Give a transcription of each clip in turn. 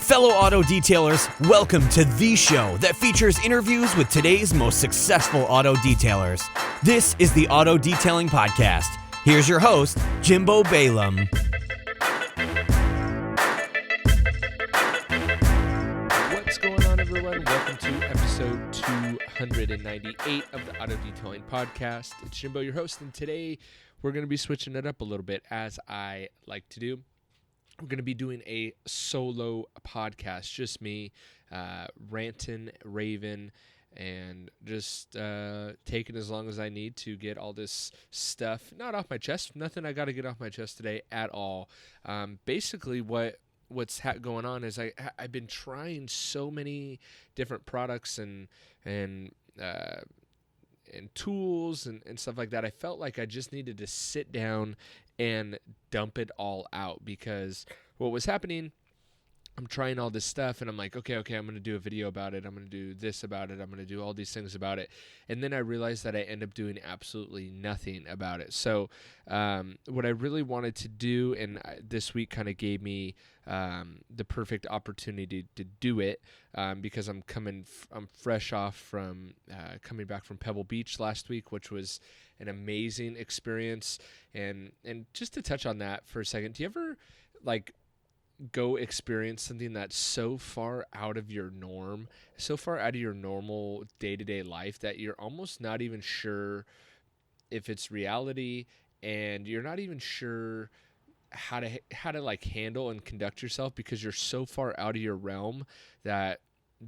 Fellow auto detailers, welcome to the show that features interviews with today's most successful auto detailers. This is the Auto Detailing Podcast. Here's your host, Jimbo Balaam. What's going on, everyone? Welcome to episode 298 of the Auto Detailing Podcast. It's Jimbo, your host, and today we're going to be switching it up a little bit, as I like to do. We're going to be doing a solo podcast, just me, ranting, raving, and just taking as long as I need to get all this stuff not off my chest. Nothing I got to get off my chest today at all. Basically, what's going on is I've been trying so many different products and tools and stuff like that. I felt like I just needed to sit down and dump it all out, because what was happening, I'm trying all this stuff and I'm like, okay, I'm going to do a video about it. I'm going to do this about it. I'm going to do all these things about it. And then I realized that I end up doing absolutely nothing about it. So what I really wanted to do, and this week kind of gave me the perfect opportunity to do it, because I'm fresh off from coming back from Pebble Beach last week, which was an amazing experience. And just to touch on that for a second, do you ever go experience something that's so far out of your norm, so far out of your normal day-to-day life that you're almost not even sure if it's reality, and you're not even sure how to handle and conduct yourself, because you're so far out of your realm that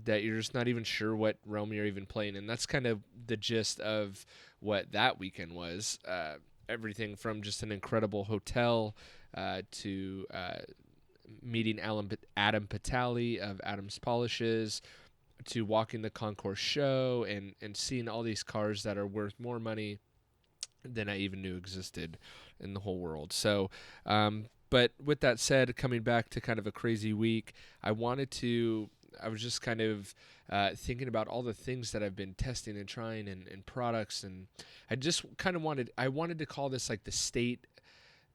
you're just not even sure what realm you're even playing in. That's kind of the gist of what that weekend was. Everything from just an incredible hotel to meeting Adam Patali of Adam's Polishes, to walking the concourse show and seeing all these cars that are worth more money than I even knew existed in the whole world. So, but with that said, coming back to kind of a crazy week, I was just kind of thinking about all the things that I've been testing and trying and products, and I just kind of wanted to call this like the state,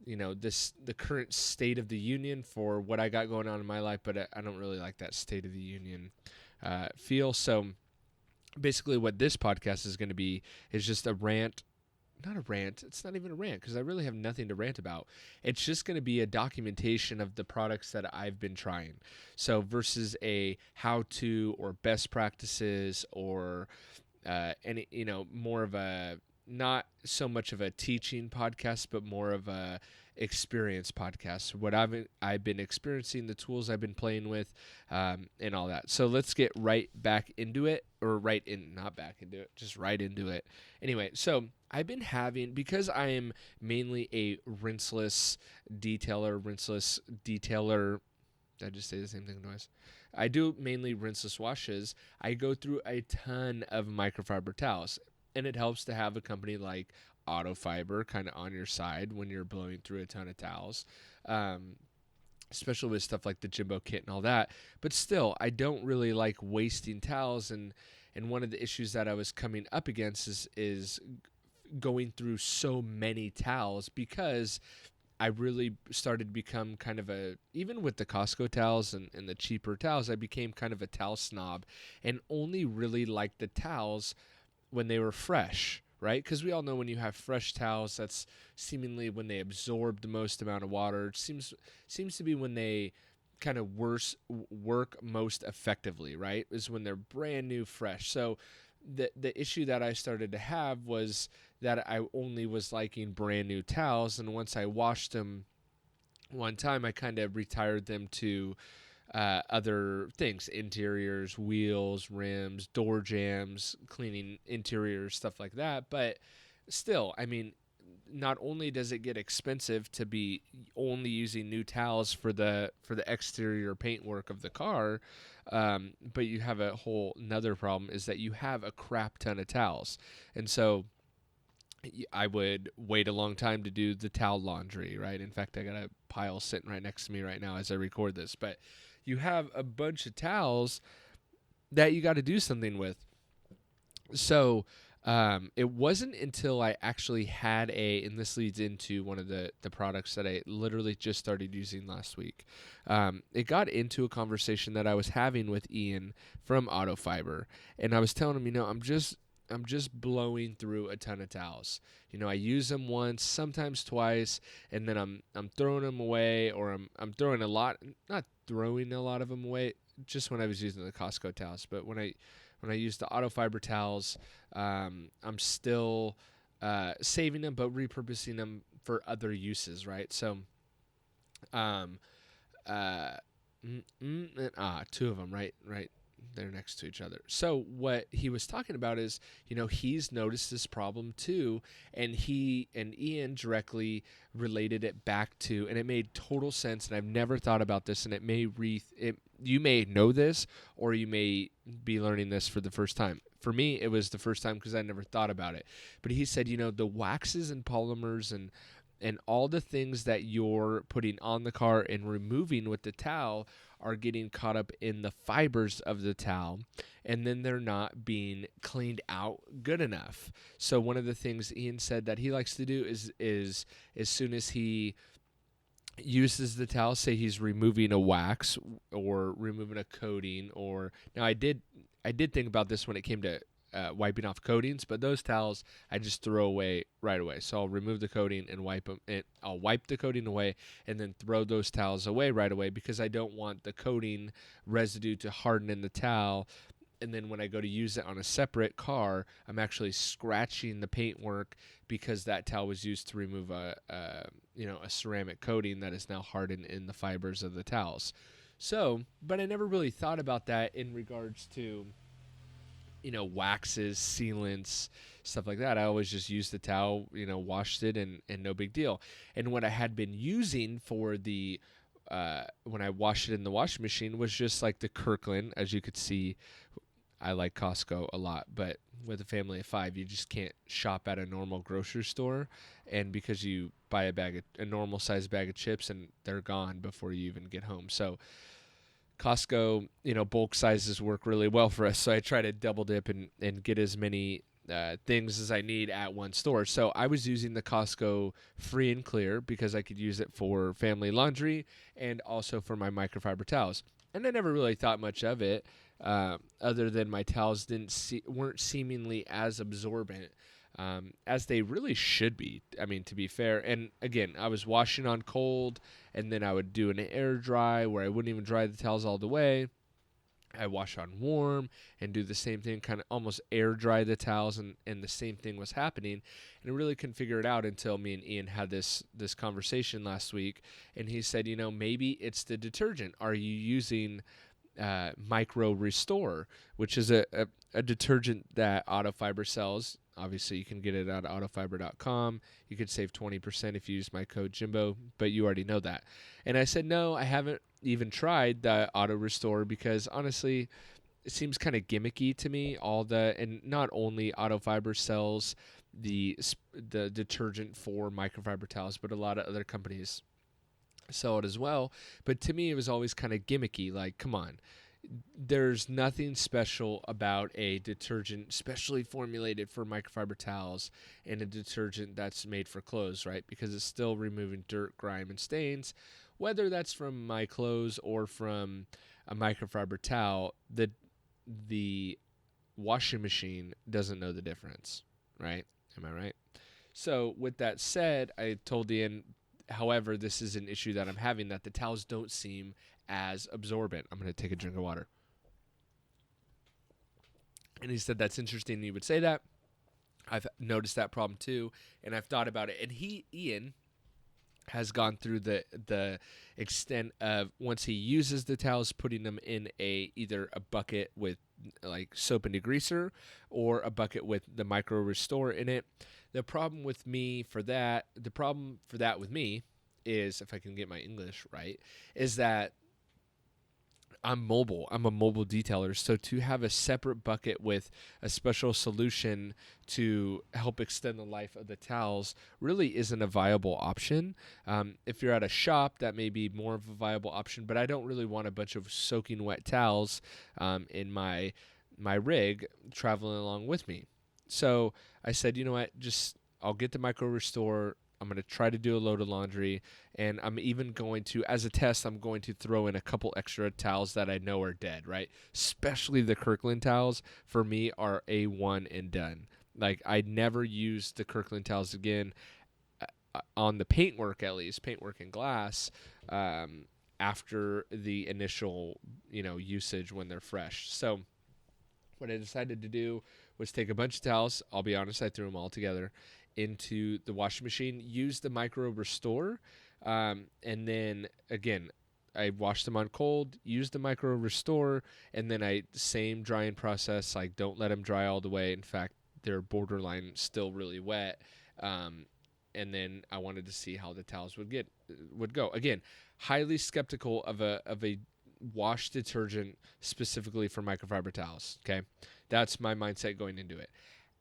the current state of the union for what I got going on in my life, but I don't really like that state of the union feel. So basically what this podcast is going to be is just a rant. Not a rant. It's not even a rant, because I really have nothing to rant about. It's just going to be a documentation of the products that I've been trying. So versus a how-to or best practices or any, more of a, not so much of a teaching podcast, but more of a experience podcast. What I've been experiencing, the tools I've been playing with, and all that. So let's get right back into it, or not back into it, just right into it. Anyway, so I've been having, because I am mainly a rinseless detailer. Did I just say the same thing twice? I do mainly rinseless washes. I go through a ton of microfiber towels. And it helps to have a company like Autofiber kind of on your side when you're blowing through a ton of towels, especially with stuff like the Jimbo kit and all that. But still, I don't really like wasting towels. And one of the issues that I was coming up against is going through so many towels, because I really started to become kind of even with the Costco towels and the cheaper towels, I became kind of a towel snob and only really liked the towels when they were fresh, right? Because we all know when you have fresh towels, that's seemingly when they absorb the most amount of water. It seems to be when they kind of work most effectively, right? Is when they're brand new, fresh. So the issue that I started to have was that I only was liking brand new towels, and once I washed them one time, I kind of retired them to other things: interiors, wheels, rims, door jams, cleaning interiors, stuff like that. But still, I mean, not only does it get expensive to be only using new towels for the exterior paintwork of the car, but you have a whole another problem, is that you have a crap ton of towels. And so I would wait a long time to do the towel laundry, right? In fact, I got a pile sitting right next to me right now as I record this. But you have a bunch of towels that you got to do something with. So It wasn't until I actually had and this leads into one of the products that I literally just started using last week. It got into a conversation that I was having with Ian from Autofiber, and I was telling him, I'm just blowing through a ton of towels. I use them once, sometimes twice, and then I'm throwing them away, or I'm throwing not throwing a lot of them away, just when I was using the Costco towels. But when I use the Autofiber towels, I'm still saving them, but repurposing them for other uses, right? So, two of them, right, they're next to each other. So what he was talking about is, he's noticed this problem too, and he and Ian directly related it back to, and it made total sense. And I've never thought about this, and you may know this, or you may be learning this for the first time. For me, it was the first time because I never thought about it. But he said, the waxes and polymers and all the things that you're putting on the car and removing with the towel are getting caught up in the fibers of the towel, and then they're not being cleaned out good enough. So one of the things Ian said that he likes to do is as soon as he uses the towel, say he's removing a wax or removing a coating, or now I did think about this when it came to wiping off coatings, but those towels I just throw away right away. So I'll remove the coating and wipe them. I'll wipe the coating away and then throw those towels away right away, because I don't want the coating residue to harden in the towel. And then when I go to use it on a separate car, I'm actually scratching the paintwork because that towel was used to remove a ceramic coating that is now hardened in the fibers of the towels. So, but I never really thought about that in regards to waxes, sealants, stuff like that. I always just used the towel, washed it, and no big deal. And what I had been using for the when I washed it in the washing machine was just like the Kirkland. As you could see, I like Costco a lot, but with a family of 5, you just can't shop at a normal grocery store, and because you buy a normal size bag of chips and they're gone before you even get home. So Costco, bulk sizes work really well for us. So I try to double dip and get as many things as I need at one store. So I was using the Costco free and clear because I could use it for family laundry and also for my microfiber towels. And I never really thought much of it, other than my towels weren't seemingly as absorbent as they really should be. I mean, to be fair. And again, I was washing on cold, and then I would do an air dry where I wouldn't even dry the towels all the way. I wash on warm and do the same thing, kind of almost air dry the towels, and the same thing was happening. And I really couldn't figure it out until me and Ian had this conversation last week, and he said, maybe it's the detergent. Are you using Micro Restore, which is a detergent that Autofiber sells? Obviously, you can get it at autofiber.com. You could save 20% if you use my code Jimbo, but you already know that. And I said, no, I haven't even tried the Auto Restore because honestly, it seems kind of gimmicky to me. And not only Autofiber sells the detergent for microfiber towels, but a lot of other companies sell it as well. But to me, it was always kind of gimmicky. Like, come on. There's nothing special about a detergent specially formulated for microfiber towels and a detergent that's made for clothes, right? Because it's still removing dirt, grime, and stains, whether that's from my clothes or from a microfiber towel. The washing machine doesn't know the difference, right? Am I right? So with that said, I told Ian, however, this is an issue that I'm having, that the towels don't seem as absorbent. I'm going to take a drink of water. And he said, that's interesting you would say that. I've noticed that problem too, and I've thought about it. And Ian has gone through the extent of, once he uses the towels, putting them in either a bucket with like soap and degreaser or a bucket with the Micro Restore in it. The problem with me with me is, if I can get my English right, is that I'm mobile. I'm a mobile detailer. So to have a separate bucket with a special solution to help extend the life of the towels really isn't a viable option. If you're at a shop, that may be more of a viable option, but I don't really want a bunch of soaking wet towels in my rig traveling along with me. So I said, you know what, I'll get the micro restore. I'm going to try to do a load of laundry, and I'm even going to, as a test, I'm going to throw in a couple extra towels that I know are dead, right? Especially the Kirkland towels, for me, are A1 and done. Like, I never use the Kirkland towels again on the paintwork, at least, paintwork and glass, after the initial, usage when they're fresh. So what I decided to do was take a bunch of towels. I'll be honest, I threw them all together into the washing machine, use the micro restore, and then again, I washed them on cold, used the micro restore, and then same drying process. Like, don't let them dry all the way. In fact, they're borderline still really wet. And then I wanted to see how the towels would go. Again, highly skeptical of a wash detergent specifically for microfiber towels. Okay, that's my mindset going into it.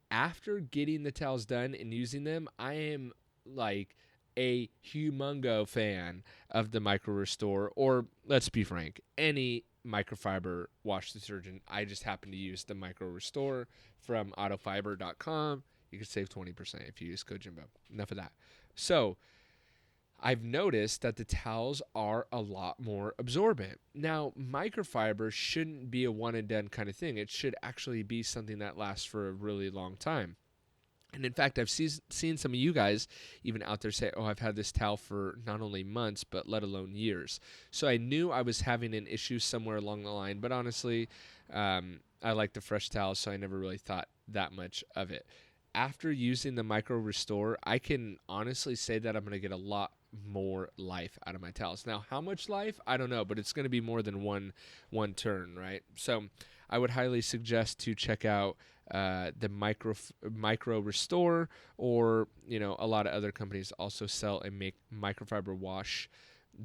After getting the towels done and using them, I am like a humongo fan of the micro restore, or let's be frank, any microfiber wash detergent. I just happen to use the micro restore from autofiber.com. You can save 20% if you use code Jimbo. Enough of that. So I've noticed that the towels are a lot more absorbent. Now, microfiber shouldn't be a one and done kind of thing. It should actually be something that lasts for a really long time. And in fact, I've seen some of you guys even out there say, oh, I've had this towel for not only months, but let alone years. So I knew I was having an issue somewhere along the line. But honestly, I like the fresh towels, so I never really thought that much of it. After using the micro restore, I can honestly say that I'm going to get a lot more life out of my towels. Now, how much life? I don't know, but it's going to be more than one turn, right? So I would highly suggest to check out the micro restore, or a lot of other companies also sell a microfiber wash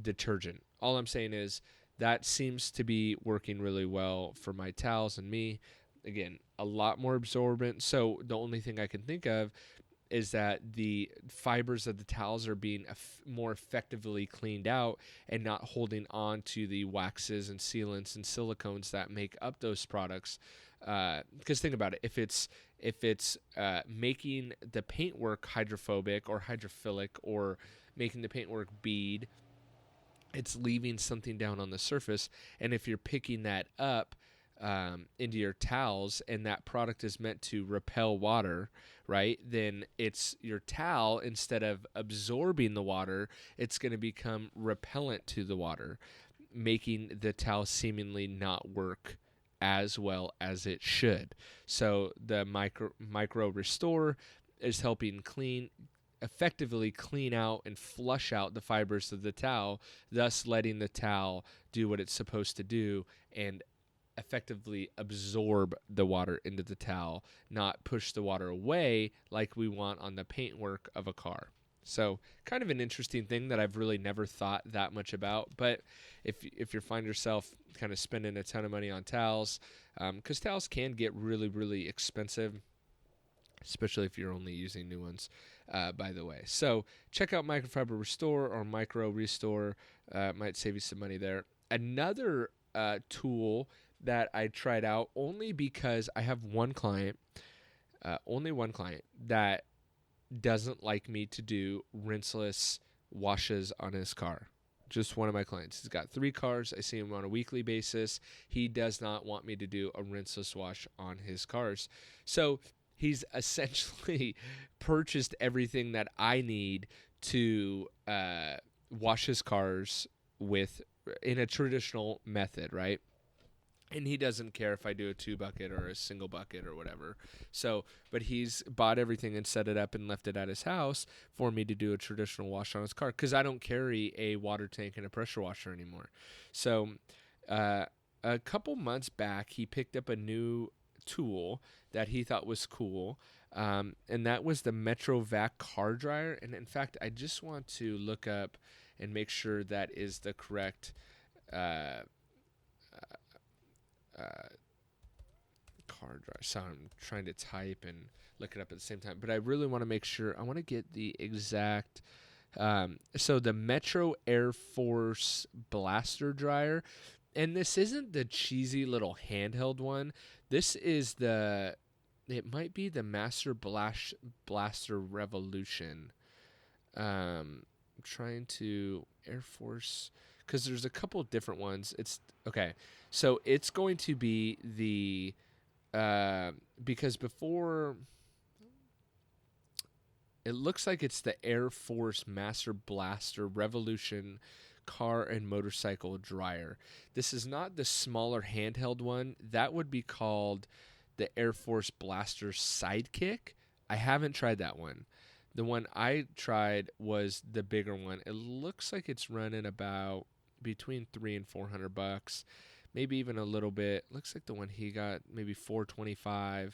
detergent. All I'm saying is that seems to be working really well for my towels and me. Again, a lot more absorbent. So the only thing I can think of is that the fibers of the towels are being more effectively cleaned out and not holding on to the waxes and sealants and silicones that make up those products. Because think about it, if it's making the paintwork hydrophobic or hydrophilic, or making the paintwork bead, it's leaving something down on the surface. And if you're picking that up into your towels, and that product is meant to repel water, right? Then it's your towel, instead of absorbing the water, it's going to become repellent to the water, making the towel seemingly not work as well as it should. So the micro restore is helping effectively clean out and flush out the fibers of the towel, thus letting the towel do what it's supposed to do and effectively absorb the water into the towel, not push the water away like we want on the paintwork of a car. So kind of an interesting thing that I've really never thought that much about. But if you find yourself kind of spending a ton of money on towels, because towels can get really, really expensive, especially if you're only using new ones, by the way. So check out Microfiber Restore or Micro Restore. Might save you some money there. Another tool that I tried out, only because I have only one client that doesn't like me to do rinseless washes on his car. Just one of my clients. He's got 3 cars. I see him on a weekly basis. He does not want me to do a rinseless wash on his cars. So he's essentially purchased everything that I need to wash his cars with in a traditional method, right? And he doesn't care if I do a 2-bucket or a single bucket or whatever. So, but he's bought everything and set it up and left it at his house for me to do a traditional wash on his car, because I don't carry a water tank and a pressure washer anymore. So a couple months back, he picked up a new tool that he thought was cool, and that was the MetroVac car dryer. And in fact, I just want to look up and make sure that is the correct car dryer. So I'm trying to type and look it up at the same time, but I really want to make sure. I want to get the exact. So the Metro Air Force Blaster Dryer, and this isn't the cheesy little handheld one. This is the it might be the Blaster Revolution. Trying to Air Force, because there's a couple different ones. It's okay. So it's going to be the because before it looks like it's the Air Force Master Blaster Revolution car and motorcycle dryer. This is not the smaller handheld one. That would be called the Air Force Blaster Sidekick. I haven't tried that one. The one I tried was the bigger one. It looks like it's running about between $300 and $400, maybe even a little bit. Looks like the one he got maybe $425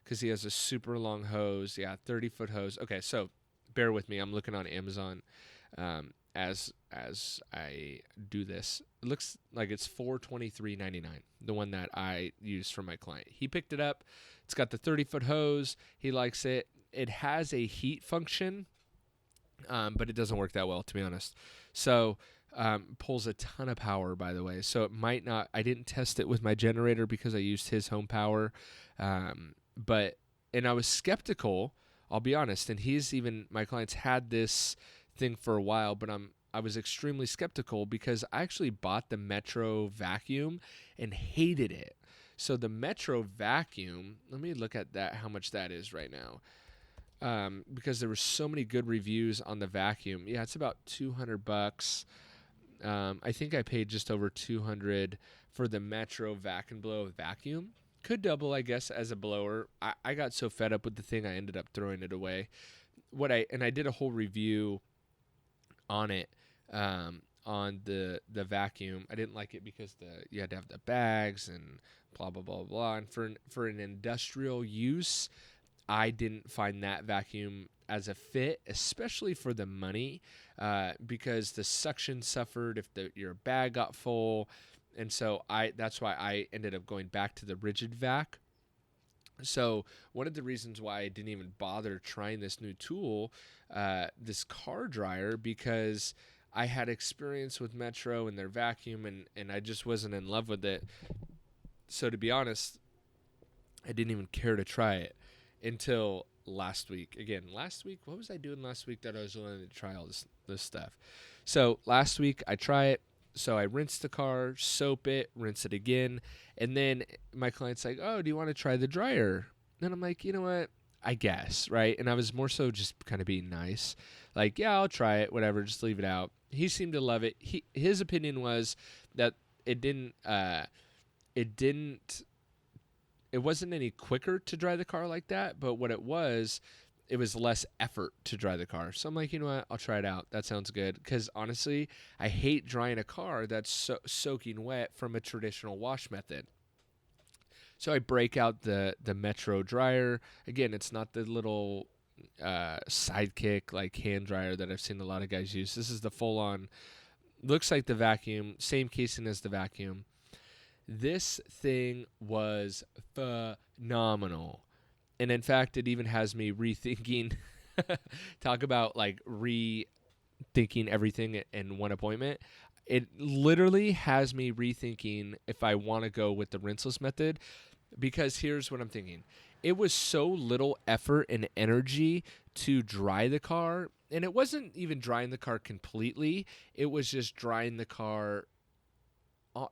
because he has a super long hose. Yeah, 30-foot hose. Okay, so bear with me. I'm looking on Amazon as I do this. It looks like it's $423.99. The one that I used for my client. He picked it up. It's got the 30-foot hose. He likes it. It has a heat function, but it doesn't work that well, to be honest. So pulls a ton of power, by the way. So it might not. I didn't test it with my generator because I used his home power. And I was skeptical, I'll be honest. And my clients had this thing for a while, but I was extremely skeptical because I actually bought the Metro vacuum and hated it. So the Metro vacuum, let me look at that, how much that is right now. Because there were so many good reviews on the vacuum. Yeah, it's about $200. I think I paid just over $200 for the Metro Vac and Blow vacuum. Could double, I guess, as a blower. I got so fed up with the thing, I ended up throwing it away. I did a whole review on it, on the vacuum. I didn't like it because you had to have the bags and blah blah blah blah. And for an industrial use, I didn't find that vacuum as a fit, especially for the money, because the suction suffered if your bag got full, and so that's why I ended up going back to the rigid vac. So one of the reasons why I didn't even bother trying this new tool, this car dryer, because I had experience with Metro and their vacuum, and I just wasn't in love with it. So to be honest, I didn't even care to try it until last week. Again, what was I doing last week that I was willing to try all this stuff? So last week I try it. So I rinse the car, soap it, rinse it again. And then my client's like, oh, do you want to try the dryer? And I'm like, you know what? I guess, right? And I was more so just kind of being nice. Like, yeah, I'll try it, whatever, just leave it out. He seemed to love it. His opinion was that it wasn't any quicker to dry the car like that, but what it was less effort to dry the car. So I'm like, you know what? I'll try it out. That sounds good. Because honestly, I hate drying a car that's soaking wet from a traditional wash method. So I break out the Metro dryer. Again, it's not the little sidekick like hand dryer that I've seen a lot of guys use. This is the full-on, looks like the vacuum, same casing as the vacuum. This thing was phenomenal. And in fact, it even has me rethinking, talk about like rethinking everything in one appointment. It literally has me rethinking if I want to go with the rinseless method, because here's what I'm thinking. It was so little effort and energy to dry the car. And it wasn't even drying the car completely. It was just drying the car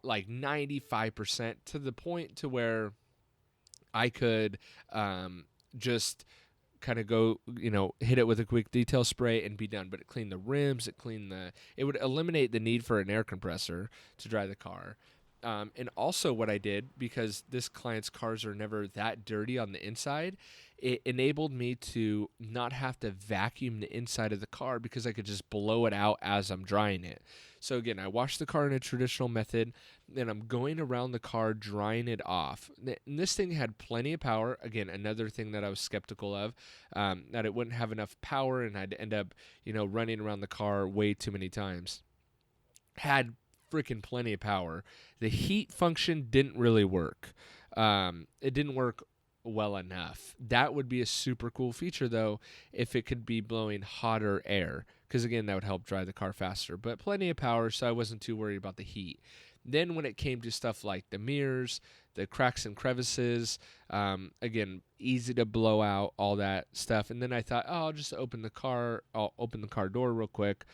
like 95% to the point to where I could just kind of go, hit it with a quick detail spray and be done. But it cleaned the rims, it would eliminate the need for an air compressor to dry the car. And also what I did, because this client's cars are never that dirty on the inside, it enabled me to not have to vacuum the inside of the car because I could just blow it out as I'm drying it. So again, I wash the car in a traditional method, then I'm going around the car drying it off. And this thing had plenty of power. Again, another thing that I was skeptical of, that it wouldn't have enough power and I'd end up, running around the car way too many times. Had freaking plenty of power. The heat function didn't really work. It didn't work well enough. That would be a super cool feature though if it could be blowing hotter air, because again that would help dry the car faster. But plenty of power, so I wasn't too worried about the heat. Then when it came to stuff like the mirrors, the cracks and crevices. Again, easy to blow out, all that stuff. And then I thought, I'll just open the car door real quick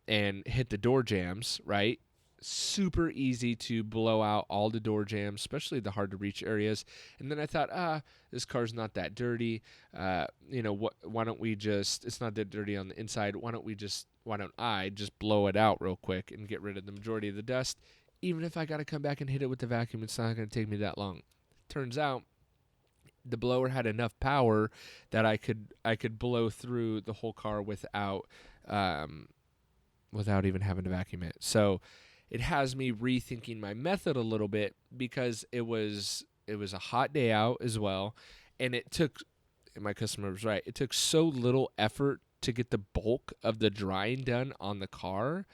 and hit the door jambs, right? Super easy to blow out all the door jambs, especially the hard to reach areas. And then I thought, this car's not that dirty. Why don't we just, it's not that dirty on the inside. Why don't I just blow it out real quick and get rid of the majority of the dust? Even if I got to come back and hit it with the vacuum, it's not going to take me that long. Turns out the blower had enough power that I could blow through the whole car without even having to vacuum it. So it has me rethinking my method a little bit, because it was a hot day out as well, and my customer was right, it took so little effort to get the bulk of the drying done on the car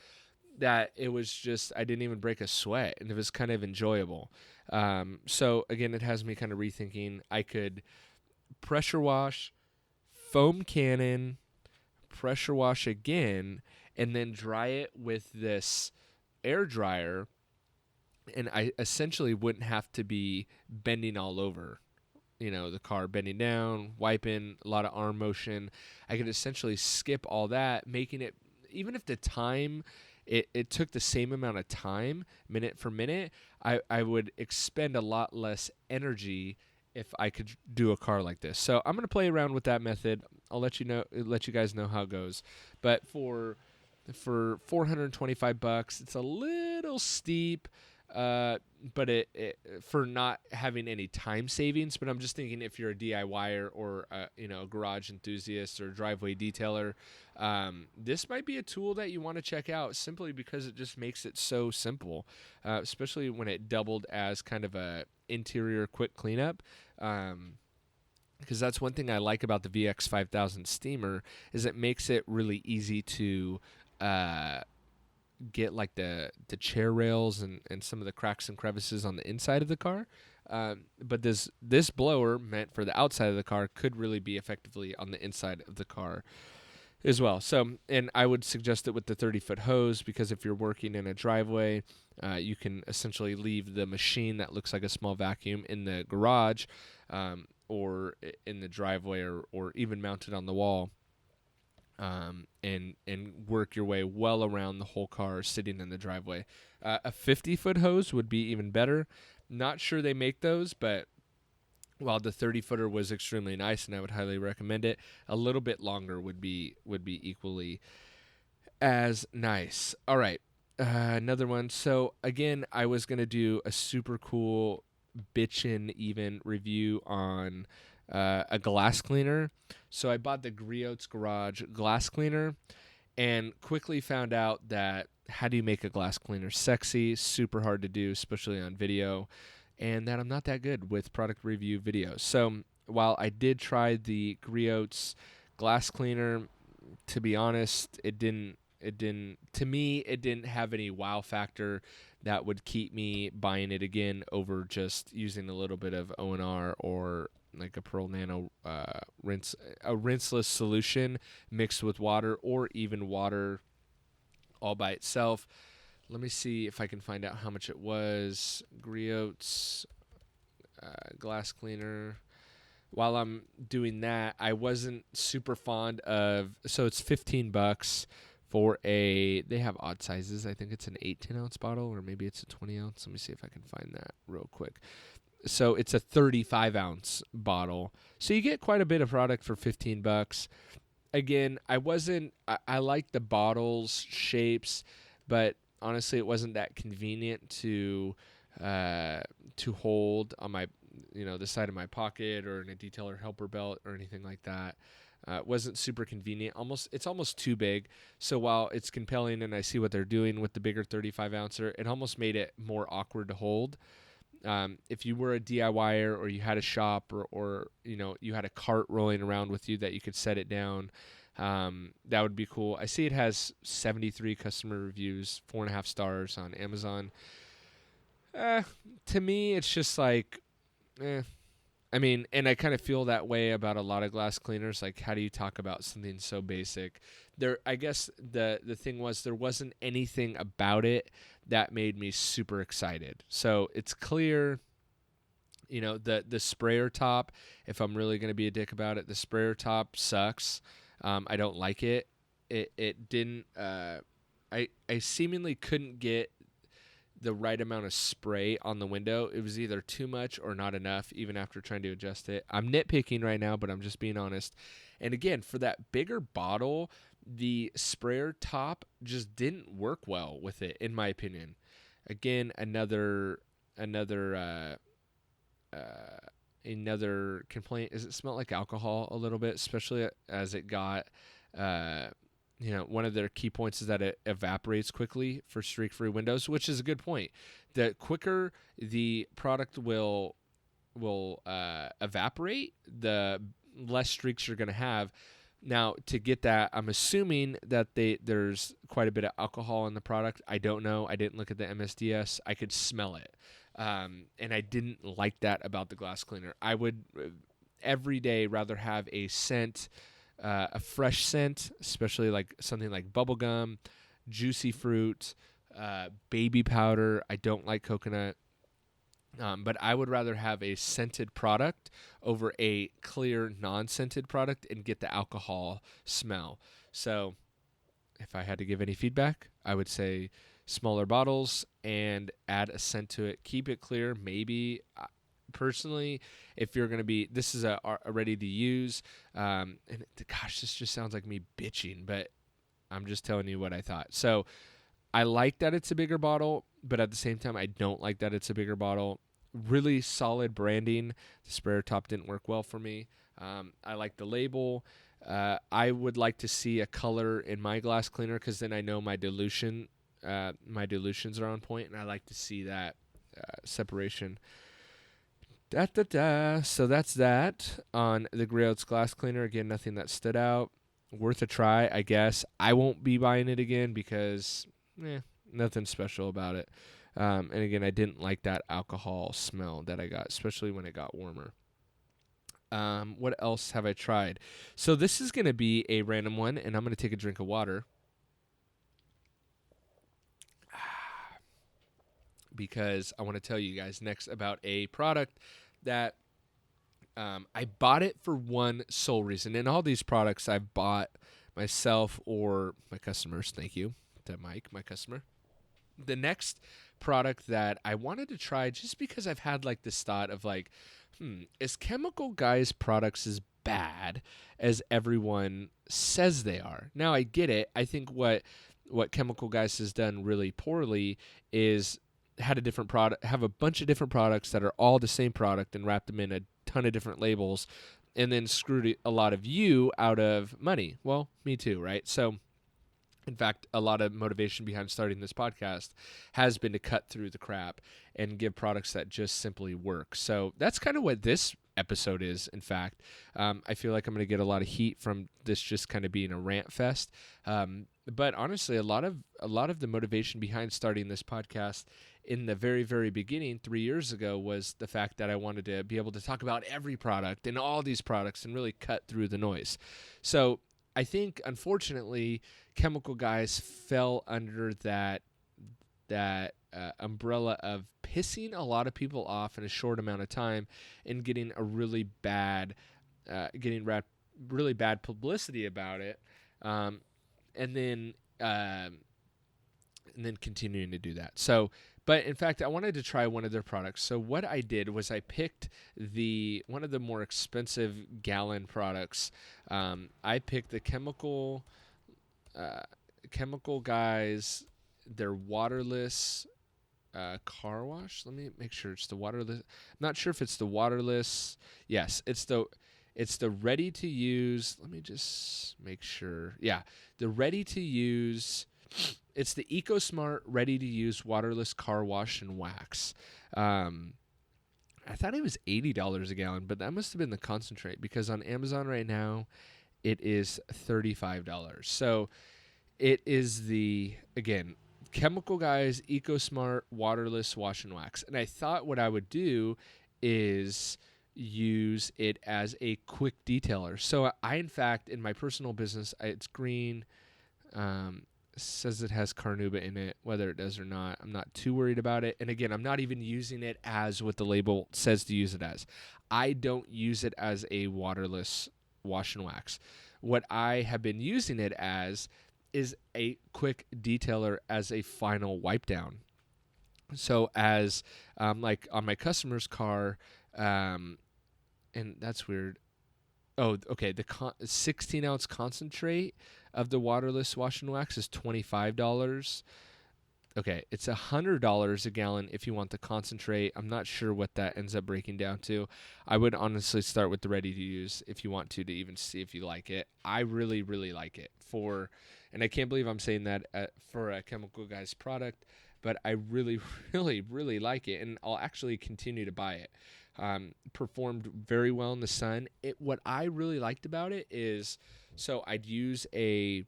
that it was just, I didn't even break a sweat, and it was kind of enjoyable. So again, it has me kind of rethinking. I could pressure wash, foam cannon, pressure wash again, and then dry it with this air dryer, and I essentially wouldn't have to be bending all over, the car, bending down, wiping, a lot of arm motion. I could essentially skip all that, making it, even if the time, it took the same amount of time, minute for minute, I would expend a lot less energy if I could do a car like this. So I'm going to play around with that method. I'll let you guys know how it goes. But for $425, it's a little steep, but it for not having any time savings. But I'm just thinking, if you're a DIYer or a garage enthusiast or driveway detailer, this might be a tool that you want to check out, simply because it just makes it so simple, especially when it doubled as kind of a interior quick cleanup. Because that's one thing I like about the VX5000 steamer, is it makes it really easy to get like the chair rails and some of the cracks and crevices on the inside of the car. But this blower, meant for the outside of the car, could really be effectively on the inside of the car as well. So, and I would suggest it with the 30-foot hose, because if you're working in a driveway, you can essentially leave the machine that looks like a small vacuum in the garage, or in the driveway, or even mounted on the wall, and work your way well around the whole car sitting in the driveway. A 50-foot hose would be even better. Not sure they make those, but while the 30-footer was extremely nice and I would highly recommend it, a little bit longer would be equally as nice. All right, another one. So again, I was going to do a super cool bitchin' even review on a glass cleaner. So I bought the Griot's Garage glass cleaner and quickly found out that, how do you make a glass cleaner sexy? Super hard to do, especially on video, and that I'm not that good with product review videos. So while I did try the Griot's glass cleaner, to be honest, it didn't have any wow factor that would keep me buying it again over just using a little bit of O&R or like a Pearl Nano rinseless solution mixed with water, or even water all by itself. Let me see if I can find out how much it was. Griot's glass cleaner. While I'm doing that, I wasn't super fond of, so it's $15 for they have odd sizes. I think it's an 8-10 ounce bottle, or maybe it's a 20 ounce. Let me see if I can find that real quick. So it's a 35 ounce bottle. So you get quite a bit of product for $15. Again, I like the bottles shapes, but honestly, it wasn't that convenient to hold on my, the side of my pocket or in a detailer helper belt or anything like that. It wasn't super convenient. It's almost too big. So while it's compelling and I see what they're doing with the bigger 35 ouncer, it almost made it more awkward to hold. If you were a DIYer or you had a shop or you had a cart rolling around with you that you could set it down, that would be cool. I see it has 73 customer reviews, 4.5 stars on Amazon. To me, it's just like, I mean, and I kind of feel that way about a lot of glass cleaners. Like, how do you talk about something so basic? I guess the thing was, there wasn't anything about it that made me super excited. So it's clear The sprayer top, if I'm really going to be a dick about it, the sprayer top sucks. I don't like it. It didn't, I seemingly couldn't get the right amount of spray on the window. It was either too much or not enough, even after trying to adjust it. I'm nitpicking right now, but I'm just being honest. And again, for that bigger bottle, the sprayer top just didn't work well with it, in my opinion. Again, another complaint is it smelled like alcohol a little bit, especially as it got, one of their key points is that it evaporates quickly for streak-free windows, which is a good point. The quicker the product will evaporate, the less streaks you're going to have. Now, to get that, I'm assuming that there's quite a bit of alcohol in the product. I don't know. I didn't look at the MSDS. I could smell it. And I didn't like that about the glass cleaner. I would every day rather have a scent, a fresh scent, especially like something like bubblegum, juicy fruit, baby powder. I don't like coconut. But I would rather have a scented product over a clear, non-scented product and get the alcohol smell. So if I had to give any feedback, I would say smaller bottles and add a scent to it. Keep it clear. Maybe personally, if you're going to be, this is a ready to use. And gosh, this just sounds like me bitching, but I'm just telling you what I thought. So I like that it's a bigger bottle, but at the same time, I don't like that it's a bigger bottle. Really solid branding. The sprayer top didn't work well for me. I like the label. I would like to see a color in my glass cleaner because then I know my dilutions are on point, and I like to see that separation. So that's that on the Grey glass cleaner. Again, nothing that stood out. Worth a try, I guess. I won't be buying it again because nothing special about it. And again, I didn't like that alcohol smell that I got, especially when it got warmer. What else have I tried? So this is going to be a random one, and I'm going to take a drink of water. Because I want to tell you guys next about a product that I bought it for one sole reason. And all these products I've bought myself or my customers. Thank you to Mike, my customer. The next product that I wanted to try just because I've had like this thought of like, is Chemical Guy's products as bad as everyone says they are? Now I get it. I think what Chemical Guys has done really poorly is have a bunch of different products that are all the same product and wrap them in a ton of different labels and then screwed a lot of you out of money. Well, me too, right? So in fact, a lot of motivation behind starting this podcast has been to cut through the crap and give products that just simply work. So that's kind of what this episode is, in fact. I feel like I'm going to get a lot of heat from this just kind of being a rant fest. But honestly, a lot of the motivation behind starting this podcast in the very, very beginning 3 years ago was the fact that I wanted to be able to talk about every product and all these products and really cut through the noise. So I think, unfortunately, Chemical Guys fell under that umbrella of pissing a lot of people off in a short amount of time and getting a really bad publicity about it, and then continuing to do that. So, but in fact, I wanted to try one of their products. So what I did was I picked one of the more expensive gallon products. I picked the Chemical Guys, their waterless car wash. Let me make sure it's the waterless. I'm not sure if it's the waterless. Yes, it's the ready to use. Let me just make sure. Yeah, the ready to use. It's the EcoSmart ready to use waterless car wash and wax. I thought it was $80 a gallon, but that must have been the concentrate because on Amazon right now it is $35. So it is again, Chemical Guys EcoSmart waterless wash and wax. And I thought what I would do is use it as a quick detailer. So I, in fact, in my personal business, it's green. says it has carnauba in it. Whether it does or not, I'm not too worried about it. And again, I'm not even using it as what the label says to use it as. I don't use it as a waterless wash and wax. What I have been using it as is a quick detailer as a final wipe down. So as like on my customer's car, and that's weird. Oh, okay. The 16-ounce concentrate of the waterless wash and wax is $25. Okay, it's $100 a gallon if you want the concentrate. I'm not sure what that ends up breaking down to. I would honestly start with the ready to use if you want to even see if you like it. I really, really like it and I can't believe I'm saying that for a Chemical Guys product, but I really, really, really like it, and I'll actually continue to buy it. Performed very well in the sun. What I really liked about it is, so I'd use a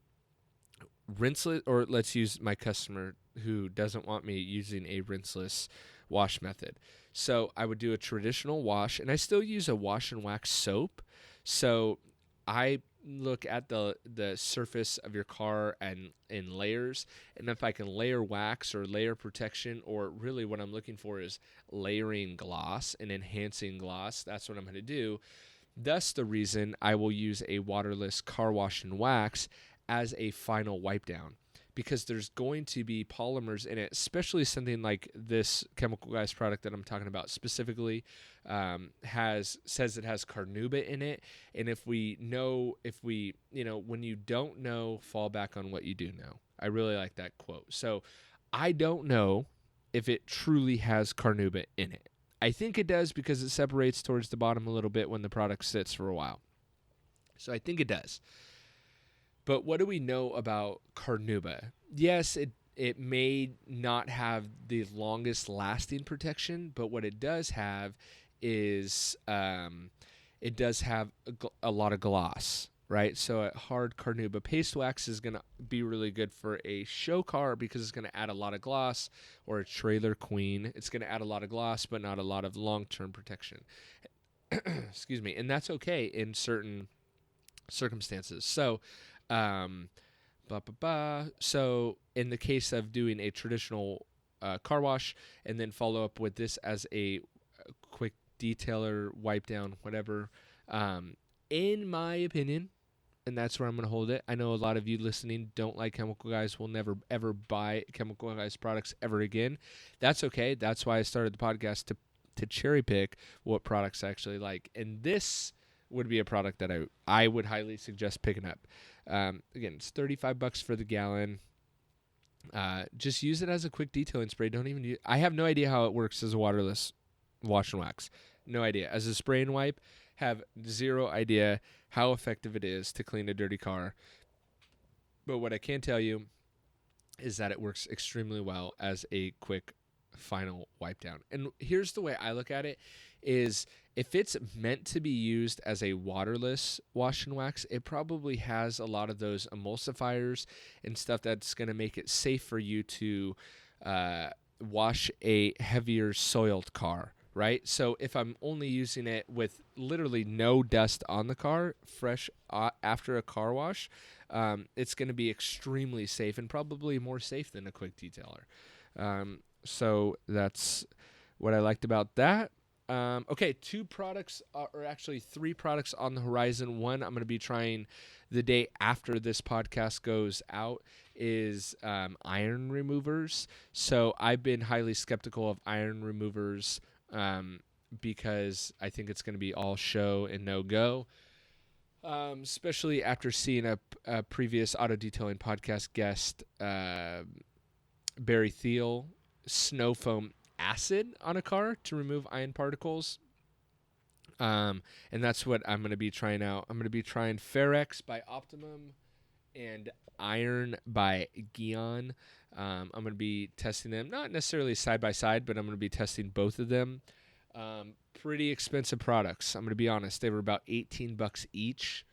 rinseless, or let's use my customer who doesn't want me using a rinseless wash method. So I would do a traditional wash, and I still use a wash and wax soap. So I look at the surface of your car and in layers, and if I can layer wax or layer protection, or really what I'm looking for is layering gloss and enhancing gloss, that's what I'm going to do. Thus the reason I will use a waterless car wash and wax as a final wipe down, because there's going to be polymers in it, especially something like this Chemical Guys product that I'm talking about specifically says it has carnauba in it. And when you don't know, fall back on what you do know. I really like that quote. So I don't know if it truly has carnauba in it. I think it does because it separates towards the bottom a little bit when the product sits for a while. So I think it does. But what do we know about carnauba? Yes, it may not have the longest lasting protection, but what it does have is it does have a lot of gloss, right? So a hard carnauba paste wax is going to be really good for a show car because it's going to add a lot of gloss, or a trailer queen. It's going to add a lot of gloss, but not a lot of long-term protection. Excuse me. And that's okay in certain circumstances. So, so in the case of doing a traditional car wash and then follow up with this as a quick detailer, wipe down, whatever, in my opinion, and that's where I'm going to hold it. I know a lot of you listening don't like Chemical Guys, will never ever buy Chemical Guys products ever again. That's okay. That's why I started the podcast, to cherry pick what products I actually like. And this would be a product that I would highly suggest picking up. Again, it's $35 for the gallon. Just use it as a quick detailing spray. Don't even I have no idea how it works as a waterless wash and wax. No idea. As a spray and wipe, have zero idea how effective it is to clean a dirty car. But what I can tell you is that it works extremely well as a quick final wipe down. And here's the way I look at it is, if it's meant to be used as a waterless wash and wax, it probably has a lot of those emulsifiers and stuff that's going to make it safe for you to wash a heavier soiled car, right? So if I'm only using it with literally no dust on the car, fresh after a car wash, it's going to be extremely safe, and probably more safe than a quick detailer. So that's what I liked about that. Okay, 2 products, or actually 3 products on the horizon. One I'm going to be trying the day after this podcast goes out is iron removers. So I've been highly skeptical of iron removers because I think it's going to be all show and no go. Especially after seeing a previous auto detailing podcast guest, Barry Thiel, snow foam acid on a car to remove iron particles. And that's what I'm going to be trying out. I'm going to be trying Ferrex by Optimum and Iron by Gion. I'm going to be testing them, not necessarily side by side, but I'm going to be testing both of them. Pretty expensive products. I'm going to be honest. They were about $18 each.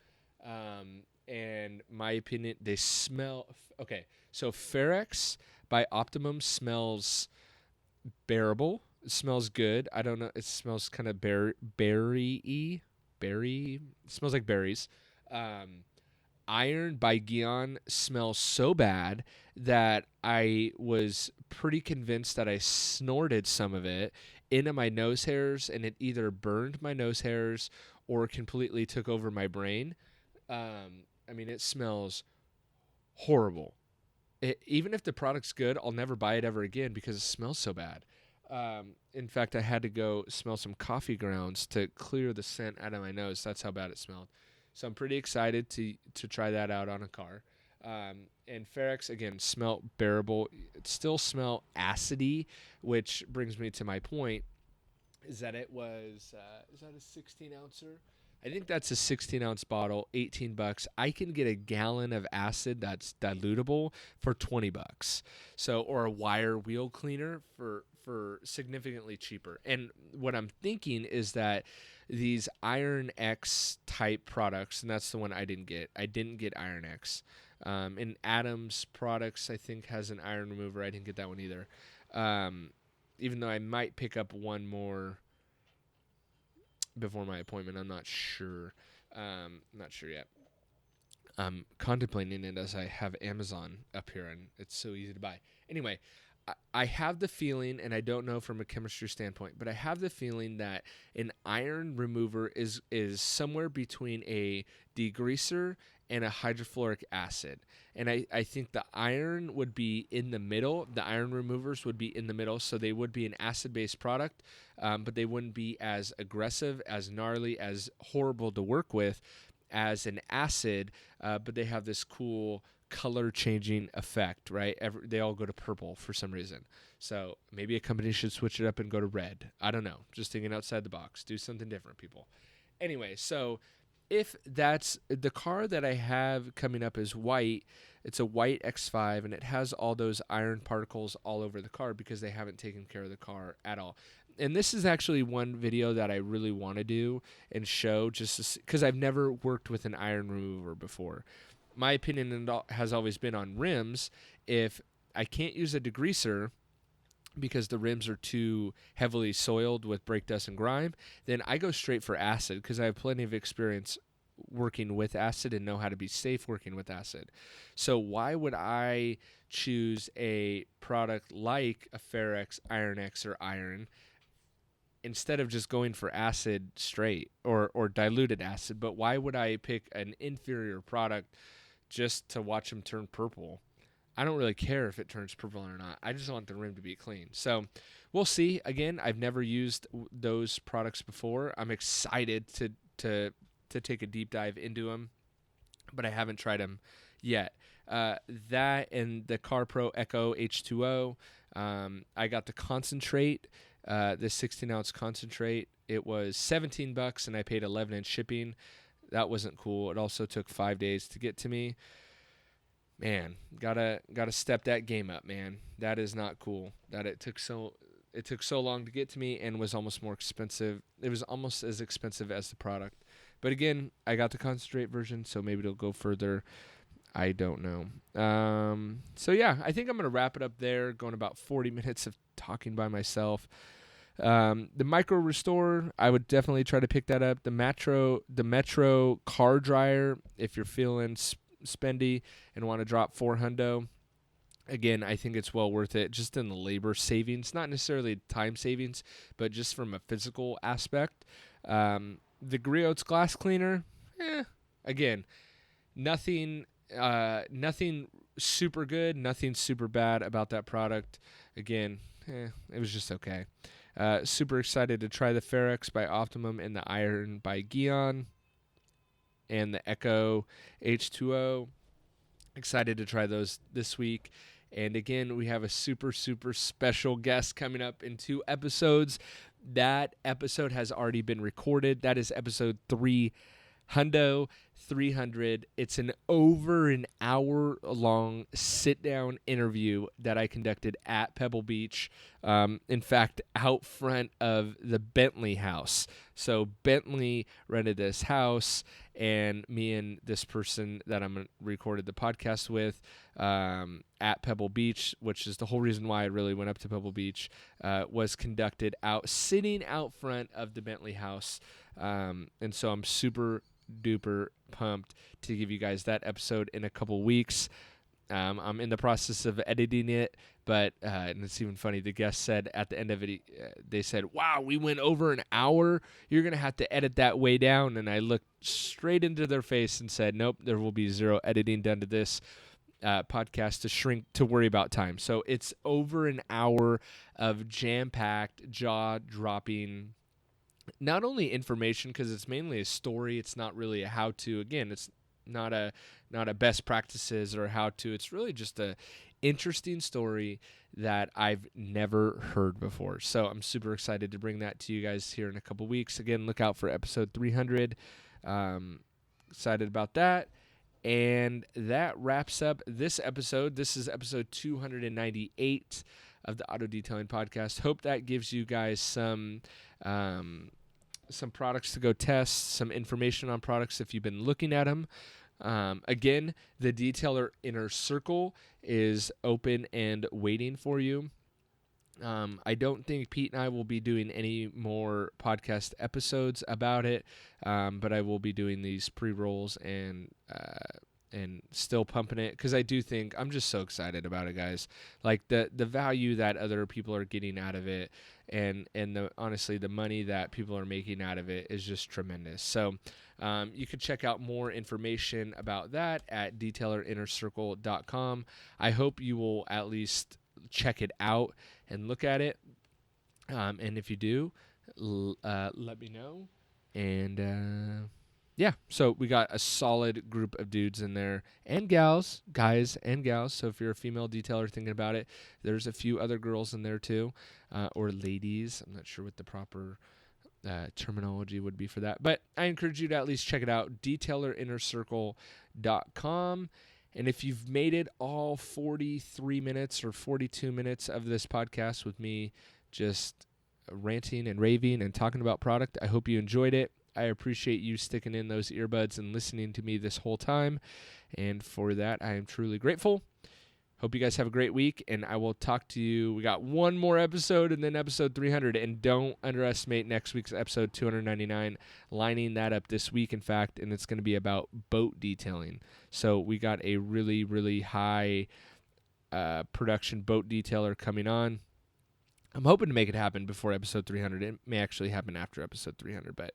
And my opinion, they smell okay. So Ferrex by Optimum smells bearable. It smells good. I don't know. It smells kind of berry-y. Berry. It smells like berries. Iron by Gion smells so bad that I was pretty convinced that I snorted some of it into my nose hairs, and it either burned my nose hairs or completely took over my brain. I mean, it smells horrible. Even if the product's good, I'll never buy it ever again because it smells so bad. In fact, I had to go smell some coffee grounds to clear the scent out of my nose. That's how bad it smelled. So I'm pretty excited to try that out on a car. And Ferex, again, smelled bearable. It still smelled acidy, which brings me to my point, is that it was, is that a 16-ouncer? I think that's a 16-ounce bottle, $18. I can get a gallon of acid that's dilutable for $20. So, or a wire wheel cleaner for significantly cheaper. And what I'm thinking is that these Iron X type products, and that's the one I didn't get. I didn't get Iron X. And Adams Products, I think, has an iron remover. I didn't get that one either. Even though I might pick up one more before my appointment. I'm not sure. Not sure yet. I'm contemplating it as I have Amazon up here, and it's so easy to buy. Anyway, I have the feeling, and I don't know from a chemistry standpoint, but I have the feeling that an iron remover is somewhere between a degreaser and a hydrofluoric acid. And I think the iron would be in the middle. The iron removers would be in the middle, so they would be an acid-based product, but they wouldn't be as aggressive, as gnarly, as horrible to work with as an acid, but they have this cool color-changing effect, right? They all go to purple for some reason. So maybe a company should switch it up and go to red. I don't know. Just thinking outside the box. Do something different, people. Anyway, so if that's the car that I have coming up is white, it's a white X5, and it has all those iron particles all over the car because they haven't taken care of the car at all. And this is actually one video that I really want to do and show, just because I've never worked with an iron remover before. My opinion has always been on rims. If I can't use a degreaser because the rims are too heavily soiled with brake dust and grime, then I go straight for acid because I have plenty of experience working with acid and know how to be safe working with acid. So why would I choose a product like a Ferex, Iron X, or Iron instead of just going for acid straight or diluted acid? But why would I pick an inferior product just to watch them turn purple? I don't really care if it turns purple or not. I just want the rim to be clean. So we'll see. Again, I've never used those products before. I'm excited to take a deep dive into them, but I haven't tried them yet. That and the CarPro Echo H2O. I got the concentrate, the 16-ounce concentrate. It was $17, and I paid $11 in shipping. That wasn't cool. It also took 5 days to get to me. Man, gotta step that game up, man. That is not cool. That it took so long to get to me and was almost more expensive. It was almost as expensive as the product. But again, I got the concentrate version, so maybe it'll go further. I don't know. So yeah, I think I'm gonna wrap it up there. Going about 40 minutes of talking by myself. The Micro Restore, I would definitely try to pick that up. The Metro car dryer, if you're feeling spendy and want to drop $400. Again, I think it's well worth it just in the labor savings, not necessarily time savings, but just from a physical aspect. The Griot's glass cleaner, again, nothing super good, nothing super bad about that product. Again, it was just okay. Super excited to try the Ferex by Optimum and the Iron by Gion and the Echo H2O. Excited to try those this week. And again, we have a super, super special guest coming up in 2 episodes. That episode has already been recorded. That is episode 300. It's an over an hour long sit-down interview that I conducted at Pebble Beach. In fact, out front of the Bentley house. So Bentley rented this house, and me and this person that I'm recorded the podcast with at Pebble Beach, which is the whole reason why I really went up to Pebble Beach, was conducted sitting out front of the Bentley house. And so I'm super duper pumped to give you guys that episode in a couple weeks. I'm in the process of editing it, but and it's even funny. The guest said at the end of it, they said, "Wow, we went over an hour. You're going to have to edit that way down." And I looked straight into their face and said, "Nope, there will be zero editing done to this podcast to worry about time." So it's over an hour of jam-packed, jaw-dropping, not only information, because it's mainly a story. It's not really a how-to. Again, it's not a best practices or how to. It's really just a interesting story that I've never heard before. So I'm super excited to bring that to you guys here in a couple weeks. Again, look out for episode 300. Excited about that. And that wraps up this episode. This is episode 298 of the Auto Detailing Podcast. Hope that gives you guys some products to go test, some information on products if you've been looking at them. Again, the Detailer Inner Circle is open and waiting for you. I don't think Pete and I will be doing any more podcast episodes about it, but I will be doing these pre-rolls and still pumping it, because I do think I'm just so excited about it, guys. Like the value that other people are getting out of it, and honestly the money that people are making out of it is just tremendous. So you can check out more information about that at detailerinnercircle.com. I hope you will at least check it out and look at it. And if you do, let me know. And yeah, so we got a solid group of dudes in there and gals, guys and gals. So if you're a female detailer thinking about it, there's a few other girls in there too, or ladies. I'm not sure what the proper terminology would be for that, but I encourage you to at least check it out, detailerinnercircle.com. And if you've made it all 43 minutes or 42 minutes of this podcast with me just ranting and raving and talking about product, I hope you enjoyed it. I appreciate you sticking in those earbuds and listening to me this whole time, and for that I am truly grateful. Hope you guys have a great week, and I will talk to you. We got one more episode and then episode 300, and don't underestimate next week's episode 299, lining that up this week, in fact, and it's going to be about boat detailing. So we got a really, really high production boat detailer coming on. I'm hoping to make it happen before episode 300. It may actually happen after episode 300, but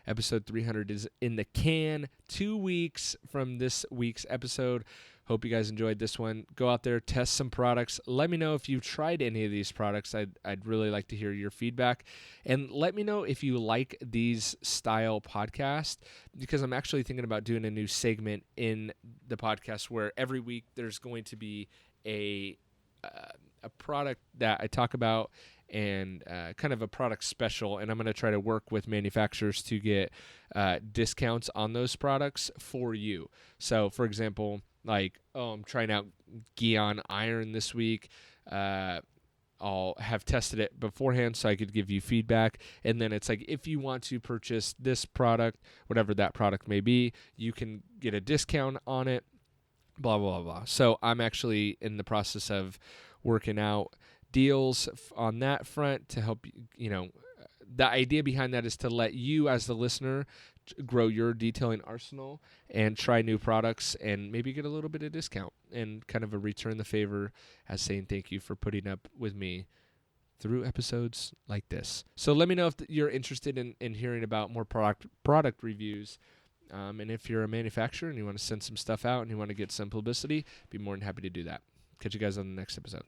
episode 300 is in the can, 2 weeks from this week's episode. Hope you guys enjoyed this one. Go out there, test some products. Let me know if you've tried any of these products. I'd really like to hear your feedback. And let me know if you like these style podcasts, because I'm actually thinking about doing a new segment in the podcast where every week there's going to be a product that I talk about, and kind of a product special, and I'm going to try to work with manufacturers to get discounts on those products for you. So, for example, like, I'm trying out Gion iron this week. I'll have tested it beforehand so I could give you feedback, and then it's like, if you want to purchase this product, whatever that product may be, you can get a discount on it, blah, blah, blah. So I'm actually in the process of working out deals on that front to help you. The idea behind that is to let you as the listener grow your detailing arsenal and try new products and maybe get a little bit of discount and kind of a return the favor as saying thank you for putting up with me through episodes like this. So let me know if you're interested in hearing about more product reviews. And if you're a manufacturer and you want to send some stuff out and you want to get some publicity, be more than happy to do that. Catch you guys on the next episode.